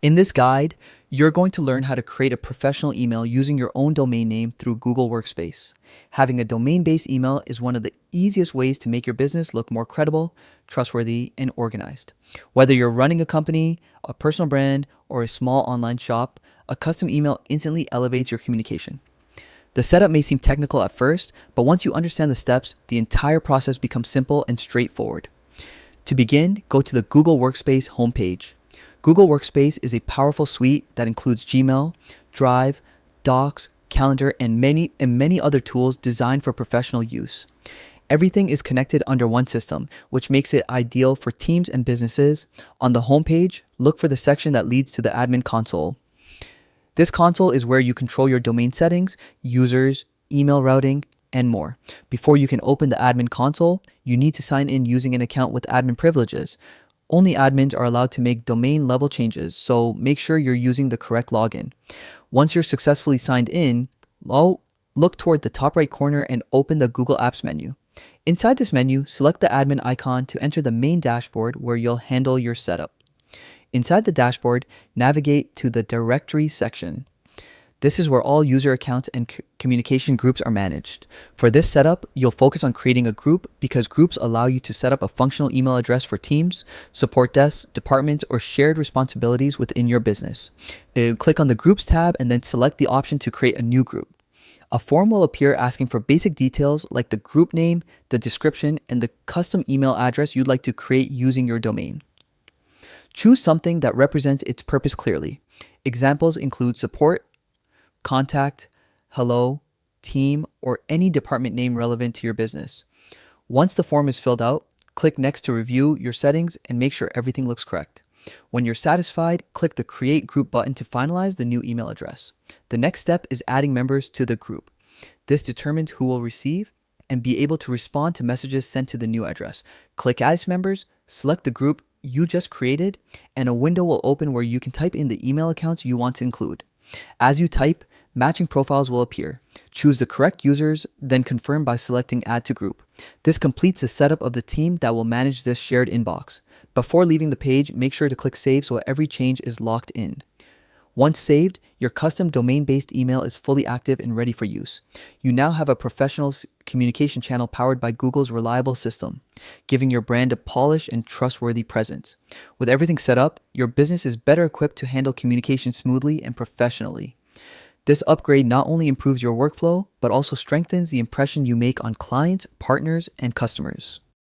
In this guide, you're going to learn how to create a professional email using your own domain name through Google Workspace. Having a domain-based email is one of the easiest ways to make your business look more credible, trustworthy, and organized. Whether you're running a company, a personal brand, or a small online shop, a custom email instantly elevates your communication. The setup may seem technical at first, but once you understand the steps, the entire process becomes simple and straightforward. To begin, go to the Google Workspace homepage. Google Workspace is a powerful suite that includes Gmail, Drive, Docs, Calendar, and many other tools designed for professional use. Everything is connected under one system, which makes it ideal for teams and businesses. On the homepage, look for the section that leads to the admin console. This console is where you control your domain settings, users, email routing, and more. Before you can open the admin console, you need to sign in using an account with admin privileges. Only admins are allowed to make domain level changes, so make sure you're using the correct login. Once you're successfully signed in, look toward the top right corner and open the Google Apps menu. Inside this menu, select the admin icon to enter the main dashboard where you'll handle your setup. Inside the dashboard, navigate to the Directory section. This is where all user accounts and communication groups are managed. For this setup, you'll focus on creating a group because groups allow you to set up a functional email address for teams, support desks, departments, or shared responsibilities within your business. Click on the Groups tab and then select the option to create a new group. A form will appear asking for basic details like the group name, the description, and the custom email address you'd like to create using your domain. Choose something that represents its purpose clearly. Examples include support, contact, hello, team, or any department name relevant to your business. Once the form is filled out, click Next to review your settings and make sure everything looks correct. When you're satisfied, click the Create Group button to finalize the new email address. The next step is adding members to the group. This determines who will receive and be able to respond to messages sent to the new address. Click Add Members, select the group you just created, and a window will open where you can type in the email accounts you want to include. As you type, matching profiles will appear. Choose the correct users, then confirm by selecting Add to Group. This completes the setup of the team that will manage this shared inbox. Before leaving the page, make sure to click Save so every change is locked in. Once saved, your custom domain-based email is fully active and ready for use. You now have a professional communication channel powered by Google's reliable system, giving your brand a polished and trustworthy presence. With everything set up, your business is better equipped to handle communication smoothly and professionally. This upgrade not only improves your workflow, but also strengthens the impression you make on clients, partners, and customers.